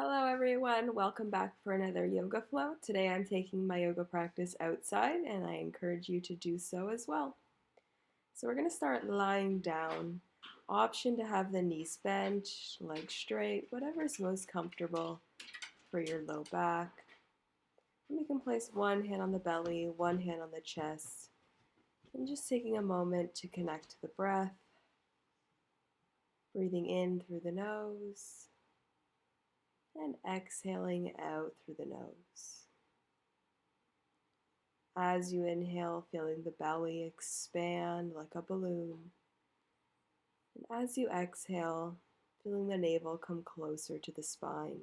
Hello everyone, welcome back for another yoga flow. Today I'm taking my yoga practice outside and I encourage you to do so as well. So we're going to start lying down. Option to have the knees bent, legs straight, whatever is most comfortable for your low back. And we can place one hand on the belly, one hand on the chest, and just taking a moment to connect to the breath. Breathing in through the nose and exhaling out through the nose. As you inhale, feeling the belly expand like a balloon. And as you exhale, feeling the navel come closer to the spine.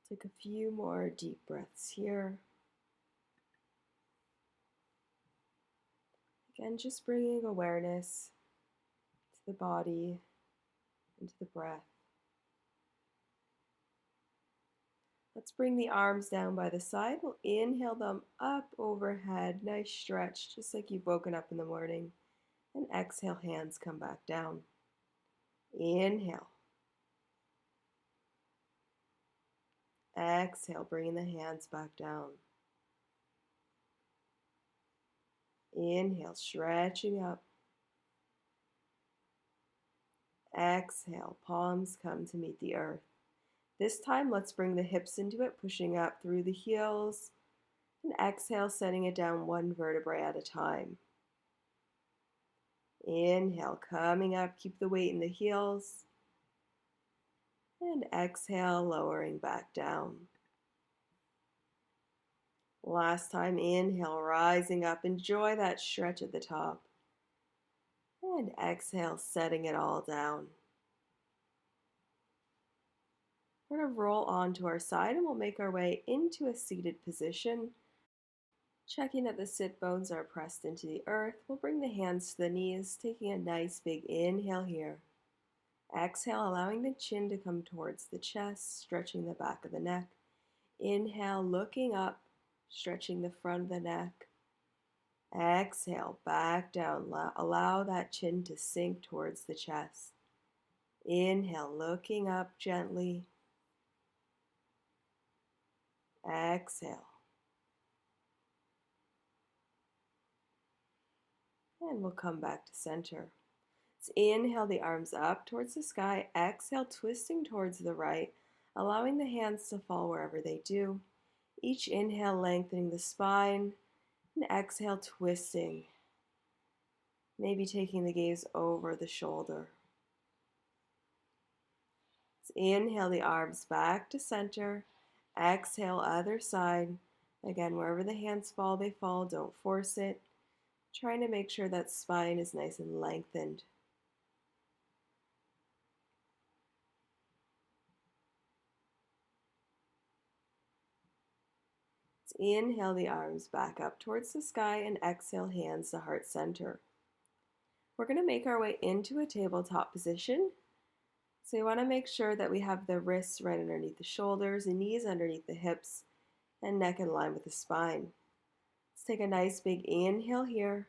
Take a few more deep breaths here. Again, just bringing awareness to the body and to the breath. Let's bring the arms down by the side. We'll inhale them up overhead. Nice stretch, just like you've woken up in the morning. And exhale, hands come back down. Inhale. Exhale, bringing the hands back down. Inhale, stretching up. Exhale, palms come to meet the earth. This time, let's bring the hips into it, pushing up through the heels. And exhale, setting it down one vertebrae at a time. Inhale, coming up, keep the weight in the heels. And exhale, lowering back down. Last time, inhale, rising up. Enjoy that stretch at the top. And exhale, setting it all down. We're going to roll onto our side and we'll make our way into a seated position. Checking that the sit bones are pressed into the earth, we'll bring the hands to the knees, taking a nice big inhale here. Exhale, allowing the chin to come towards the chest, stretching the back of the neck. Inhale, looking up, stretching the front of the neck. Exhale, back down. Allow that chin to sink towards the chest. Inhale, looking up gently. Exhale. And we'll come back to center. Let's inhale the arms up towards the sky. Exhale, twisting towards the right, allowing the hands to fall wherever they do. Each inhale, lengthening the spine, and exhale, twisting. Maybe taking the gaze over the shoulder. Let's inhale the arms back to center. Exhale, other side. Again, wherever the hands fall, they fall. Don't force it. Trying to make sure that spine is nice and lengthened. Let's inhale the arms back up towards the sky and exhale, hands to heart center. We're going to make our way into a tabletop position. So you want to make sure that we have the wrists right underneath the shoulders, the knees underneath the hips, and neck in line with the spine. Let's take a nice big inhale here.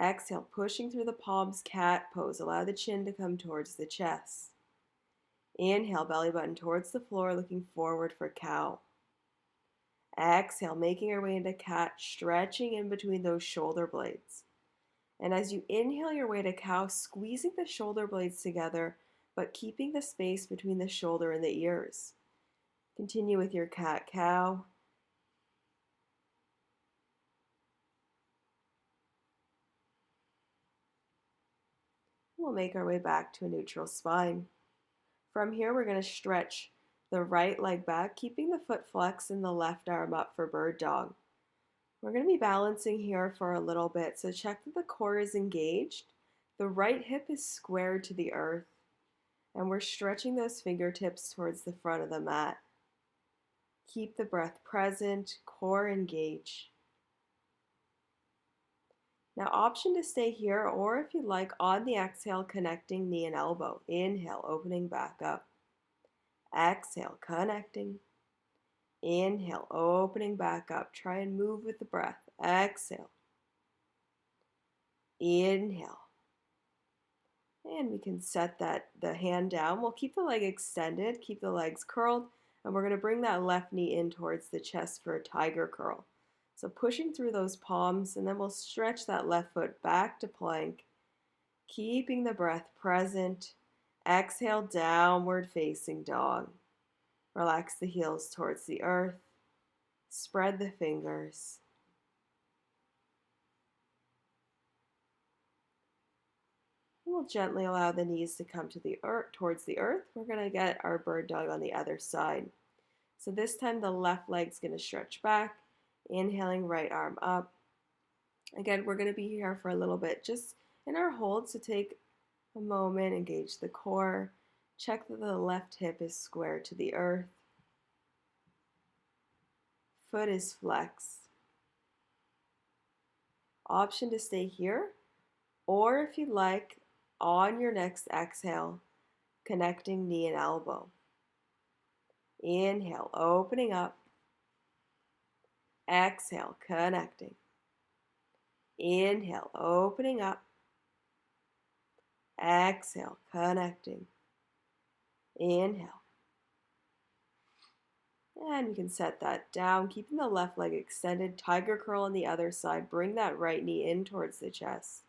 Exhale, pushing through the palms, cat pose. Allow the chin to come towards the chest. Inhale, belly button towards the floor, looking forward for cow. Exhale, making our way into cat, stretching in between those shoulder blades. And as you inhale your way to cow, squeezing the shoulder blades together, but keeping the space between the shoulder and the ears. Continue with your cat-cow. We'll make our way back to a neutral spine. From here, we're going to stretch the right leg back, keeping the foot flexed and the left arm up for bird dog. We're going to be balancing here for a little bit, so check that the core is engaged. The right hip is squared to the earth. And we're stretching those fingertips towards the front of the mat. Keep the breath present, core engaged. Now, option to stay here, or if you'd like, on the exhale, connecting knee and elbow. Inhale, opening back up. Exhale, connecting. Inhale, opening back up. Try and move with the breath. Exhale. Inhale. And we can set the hand down. We'll keep the leg extended, keep the legs curled, and we're going to bring that left knee in towards the chest for a tiger curl. So pushing through those palms, and then we'll stretch that left foot back to plank, keeping the breath present. Exhale, downward facing dog. Relax the heels towards the earth. Spread the fingers. We'll gently allow the knees to come to the earth, towards the earth. We're going to get our bird dog on the other side. So this time the left leg's going to stretch back. Inhaling, right arm up. Again, we're going to be here for a little bit, just in our hold. So take a moment, engage the core. Check that the left hip is square to the earth. Foot is flexed. Option to stay here, or if you'd like, on your next exhale, connecting knee and elbow. Inhale, opening up. Exhale, connecting. Inhale, opening up. Exhale, connecting. Inhale. And we can set that down, keeping the left leg extended. Tiger curl on the other side. Bring that right knee in towards the chest.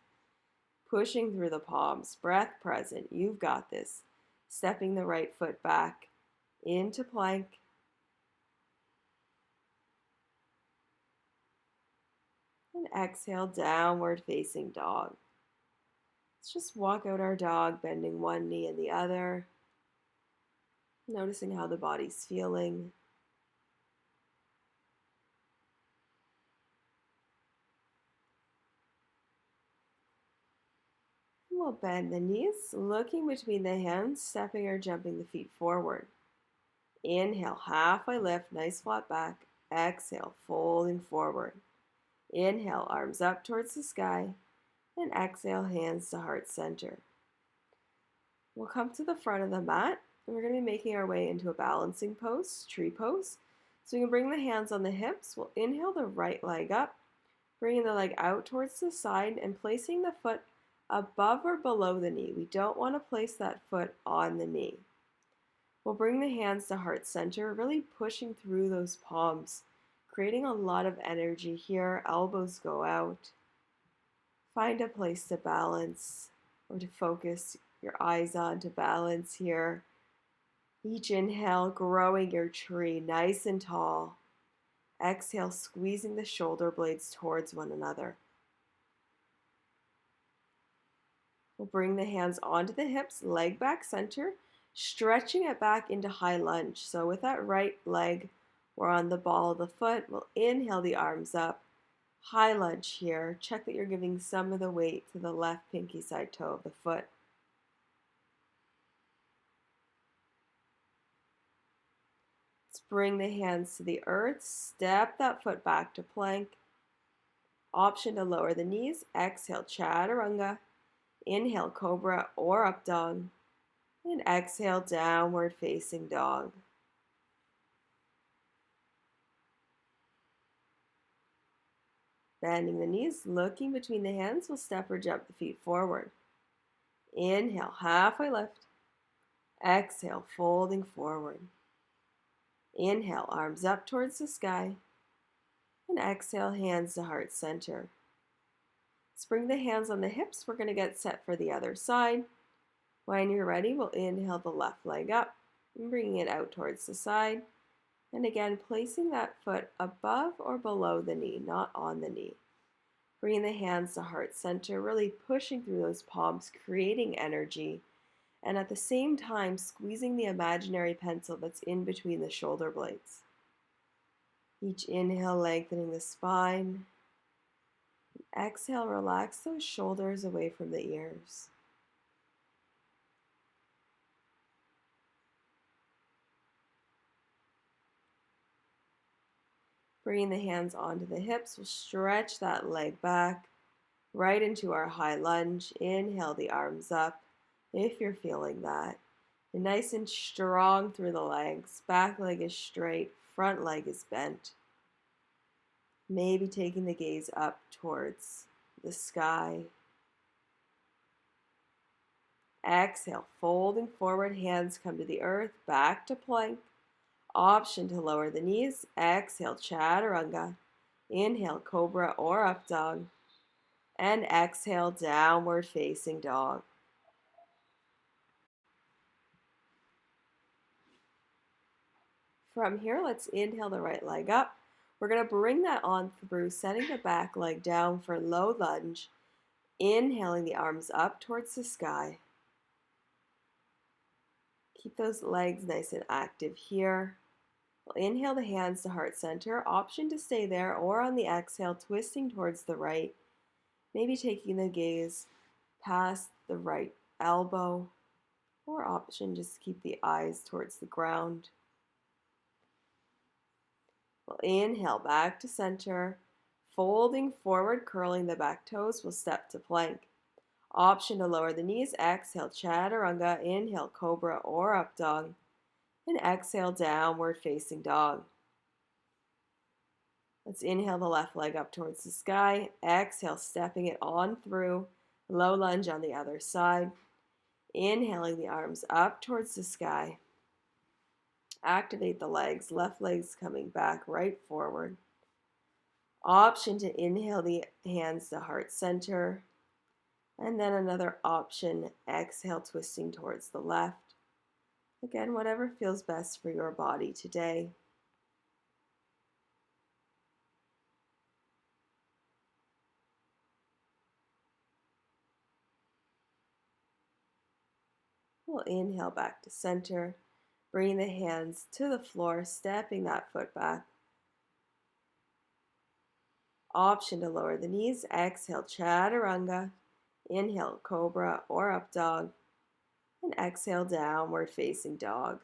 Pushing through the palms. Breath present. You've got this. Stepping the right foot back into plank. And exhale, downward facing dog. Let's just walk out our dog, bending one knee and the other. Noticing how the body's feeling. We'll bend the knees, looking between the hands, stepping or jumping the feet forward. Inhale, halfway lift, nice flat back. Exhale, folding forward. Inhale, arms up towards the sky. And exhale, hands to heart center. We'll come to the front of the mat, and we're going to be making our way into a balancing pose, tree pose. So you can bring the hands on the hips. We'll inhale the right leg up, bringing the leg out towards the side and placing the foot above or below the knee. We don't want to place that foot on the knee. We'll bring the hands to heart center, really pushing through those palms, creating a lot of energy here. Elbows go out. Find a place to balance or to focus your eyes on to balance here. Each inhale, growing your tree nice and tall. Exhale, squeezing the shoulder blades towards one another. We'll bring the hands onto the hips, leg back center, stretching it back into high lunge. So with that right leg, we're on the ball of the foot. We'll inhale the arms up. High lunge here. Check that you're giving some of the weight to the left pinky side toe of the foot. Let's bring the hands to the earth. Step that foot back to plank. Option to lower the knees. Exhale, chaturanga. Inhale, cobra or up dog. And exhale, downward facing dog. Bending the knees, looking between the hands, we'll step or jump the feet forward. Inhale, halfway lift. Exhale, folding forward. Inhale, arms up towards the sky. And exhale, hands to heart center. Let's bring the hands on the hips. We're going to get set for the other side. When you're ready, we'll inhale the left leg up and bringing it out towards the side. And again, placing that foot above or below the knee, not on the knee. Bringing the hands to heart center, really pushing through those palms, creating energy. And at the same time, squeezing the imaginary pencil that's in between the shoulder blades. Each inhale, lengthening the spine. Exhale, relax those shoulders away from the ears. Bringing the hands onto the hips, we'll stretch that leg back right into our high lunge. Inhale the arms up if you're feeling that. And nice and strong through the legs. Back leg is straight, front leg is bent. Maybe taking the gaze up towards the sky. Exhale, folding forward, hands come to the earth, back to plank. Option to lower the knees. Exhale, chaturanga. Inhale, cobra or up dog. And exhale, downward facing dog. From here, let's inhale the right leg up. We're going to bring that on through, setting the back leg down for low lunge. Inhaling the arms up towards the sky. Keep those legs nice and active here. We'll inhale the hands to heart center. Option to stay there, or on the exhale, twisting towards the right. Maybe taking the gaze past the right elbow, or option just keep the eyes towards the ground. We'll inhale back to center, folding forward, curling the back toes. We'll step to plank. Option to lower the knees. Exhale, chaturanga. Inhale, cobra or up dog. And exhale, downward facing dog. Let's inhale the left leg up towards the sky. Exhale, stepping it on through. Low lunge on the other side. Inhaling the arms up towards the sky. Activate the legs. Left leg's coming back, right forward. Option to inhale the hands to heart center. And then another option, exhale, twisting towards the left. Again, whatever feels best for your body today. We'll inhale back to center, bringing the hands to the floor, stepping that foot back. Option to lower the knees. Exhale, chaturanga. Inhale, cobra or up dog. And exhale, downward facing dog.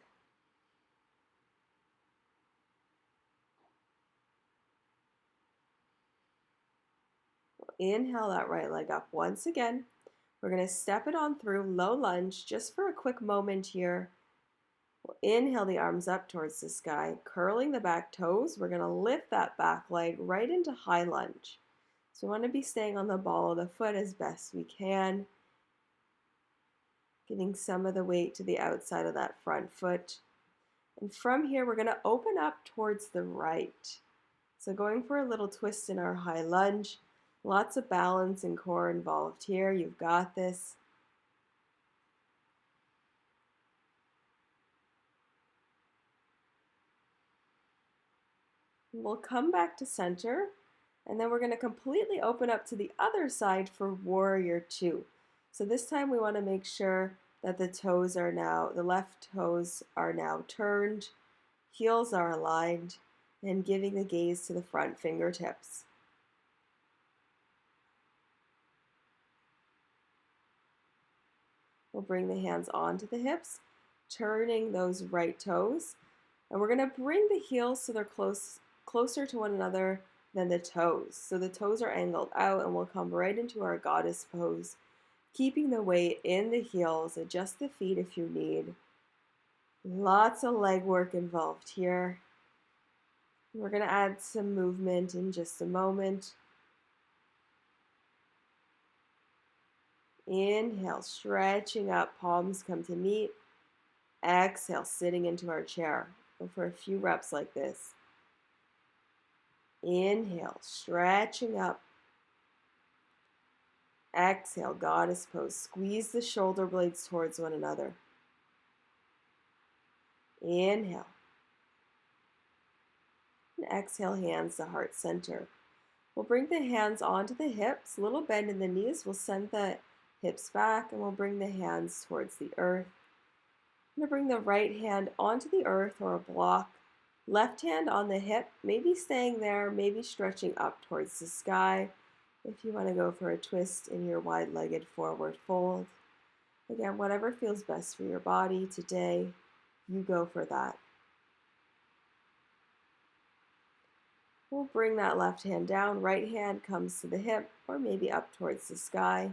Inhale that right leg up once again. We're going to step it on through, low lunge, just for a quick moment here. We'll inhale the arms up towards the sky, curling the back toes. We're going to lift that back leg right into high lunge. So we want to be staying on the ball of the foot as best we can, giving some of the weight to the outside of that front foot. And from here, we're going to open up towards the right. So going for a little twist in our high lunge. Lots of balance and core involved here. You've got this. We'll come back to center, and then we're going to completely open up to the other side for warrior two. So this time we want to make sure that the left toes are now turned, heels are aligned, and giving the gaze to the front fingertips. We'll bring the hands onto the hips, turning those right toes, and we're going to bring the heels so they're closer to one another than the toes. So the toes are angled out, and we'll come right into our goddess pose, keeping the weight in the heels. Adjust the feet if you need. Lots of leg work involved here. We're going to add some movement in just a moment. Inhale, stretching up, palms come to meet. Exhale, sitting into our chair. Go for a few reps like this. Inhale, stretching up. Exhale, goddess pose. Squeeze the shoulder blades towards one another. Inhale. And exhale, hands to heart center. We'll bring the hands onto the hips, little bend in the knees. We'll send the hips back, and we'll bring the hands towards the earth. I'm going to bring the right hand onto the earth or a block. Left hand on the hip, maybe staying there, maybe stretching up towards the sky. If you want to go for a twist in your wide-legged forward fold. Again, whatever feels best for your body today, you go for that. We'll bring that left hand down. Right hand comes to the hip or maybe up towards the sky.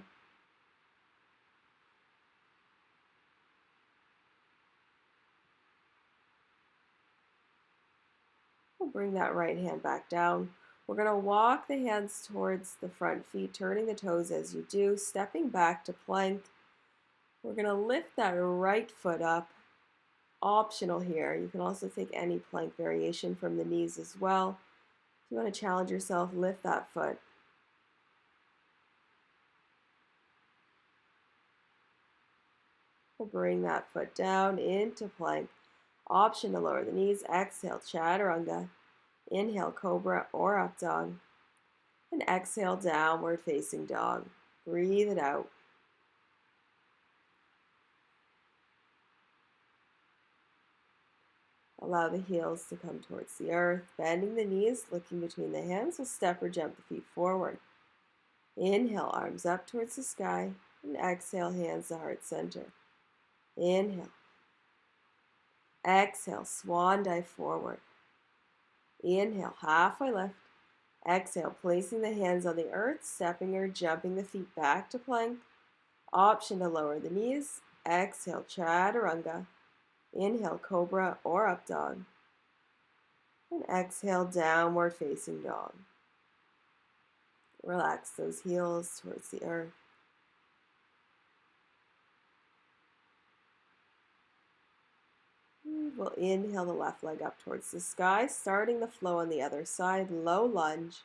We'll bring that right hand back down. We're going to walk the hands towards the front feet, turning the toes as you do, stepping back to plank. We're going to lift that right foot up. Optional here. You can also take any plank variation from the knees as well. If you want to challenge yourself, lift that foot. We'll bring that foot down into plank. Option to lower the knees. Exhale, chaturanga. Inhale, cobra or up dog. And exhale, downward facing dog. Breathe it out. Allow the heels to come towards the earth, bending the knees, looking between the hands. We'll step or jump the feet forward. Inhale, arms up towards the sky, and exhale, hands to heart center. Inhale. Exhale, swan dive forward. Inhale, halfway lift. Exhale, placing the hands on the earth, stepping or jumping the feet back to plank. Option to lower the knees. Exhale, chaturanga. Inhale, cobra or up dog. And exhale, downward facing dog. Relax those heels towards the earth. We'll inhale the left leg up towards the sky, starting the flow on the other side, low lunge.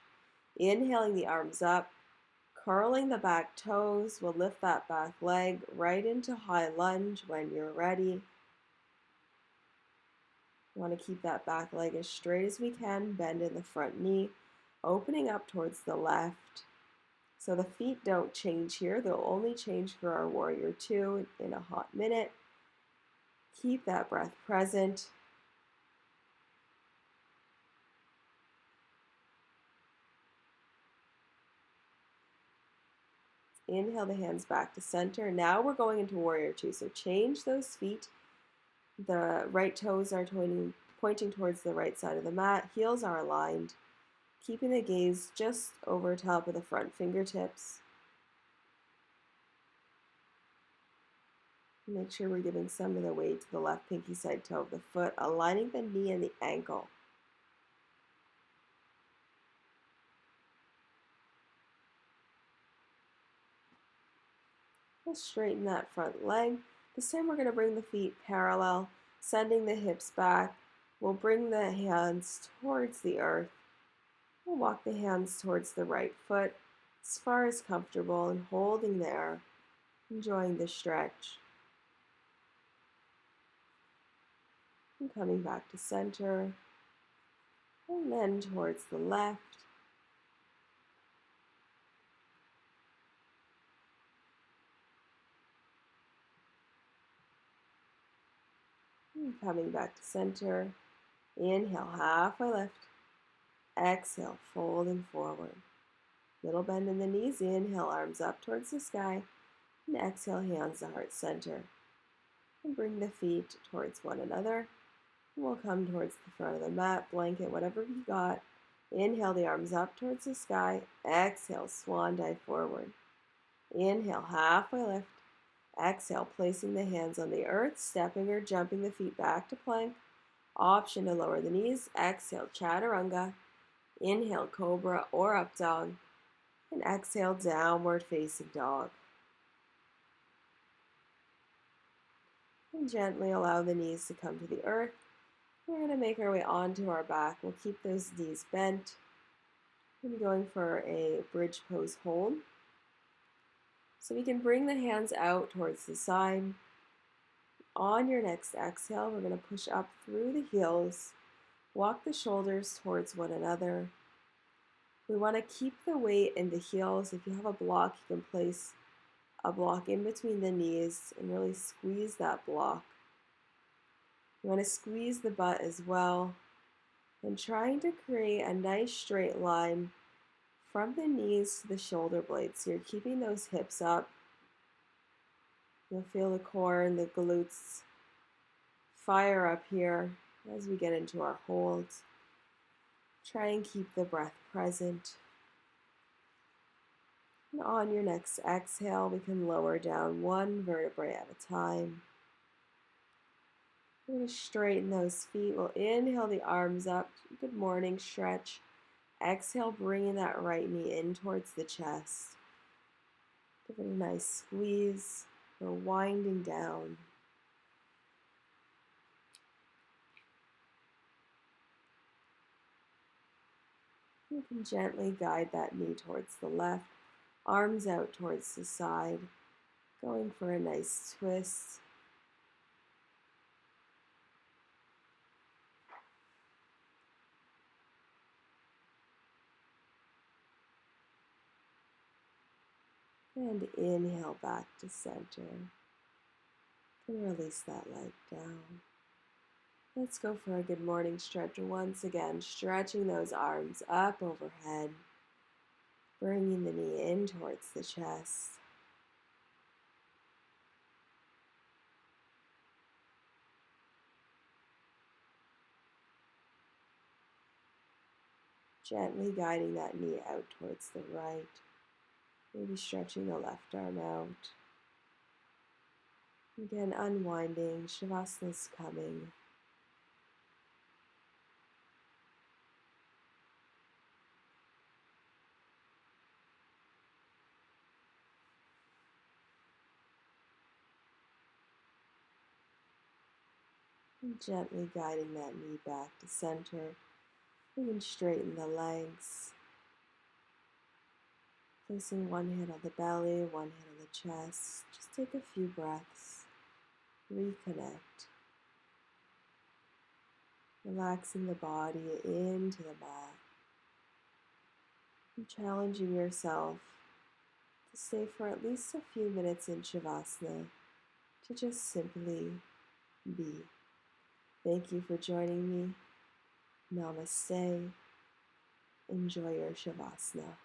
Inhaling the arms up, curling the back toes. We'll lift that back leg right into high lunge when you're ready. We want to keep that back leg as straight as we can, bend in the front knee, opening up towards the left. So the feet don't change here. They'll only change for our warrior two in a hot minute. Keep that breath present. Inhale the hands back to center. Now we're going into warrior two. So change those feet. The right toes are pointing towards the right side of the mat. Heels are aligned. Keeping the gaze just over top of the front fingertips. Make sure we're giving some of the weight to the left pinky side toe of the foot, aligning the knee and the ankle. We'll straighten that front leg. This time we're going to bring the feet parallel, sending the hips back. We'll bring the hands towards the earth. We'll walk the hands towards the right foot as far as comfortable and holding there, enjoying the stretch. And coming back to center, and then towards the left. And coming back to center. Inhale, halfway lift. Exhale, folding forward. Little bend in the knees. Inhale, arms up towards the sky. And exhale, hands to heart center. And bring the feet towards one another. We'll come towards the front of the mat, blanket, whatever you got. Inhale the arms up towards the sky. Exhale, swan dive forward. Inhale, halfway lift. Exhale, placing the hands on the earth, stepping or jumping the feet back to plank. Option to lower the knees. Exhale, chaturanga. Inhale, cobra or up dog. And exhale, downward facing dog. And gently allow the knees to come to the earth. We're going to make our way onto our back. We'll keep those knees bent. We're going for a bridge pose hold. So we can bring the hands out towards the side. On your next exhale, we're going to push up through the heels. Walk the shoulders towards one another. We want to keep the weight in the heels. If you have a block, you can place a block in between the knees and really squeeze that block. You want to squeeze the butt as well, and trying to create a nice straight line from the knees to the shoulder blades. So you're keeping those hips up. You'll feel the core and the glutes fire up here as we get into our holds. Try and keep the breath present. And on your next exhale, we can lower down one vertebrae at a time. We're going to straighten those feet. We'll inhale the arms up. Good morning, stretch. Exhale, bringing that right knee in towards the chest. Give it a nice squeeze. We're winding down. You can gently guide that knee towards the left, arms out towards the side, going for a nice twist. And inhale back to center. And release that leg down. Let's go for a good morning stretch once again, stretching those arms up overhead, bringing the knee in towards the chest. Gently guiding that knee out towards the right, maybe stretching the left arm out. Again, unwinding, Shavasana's coming. And gently guiding that knee back to center. We can straighten the legs. Placing one hand on the belly, one hand on the chest. Just take a few breaths. Reconnect. Relaxing the body into the mat. And challenging yourself to stay for at least a few minutes in Shavasana, to just simply be. Thank you for joining me. Namaste. Enjoy your Shavasana.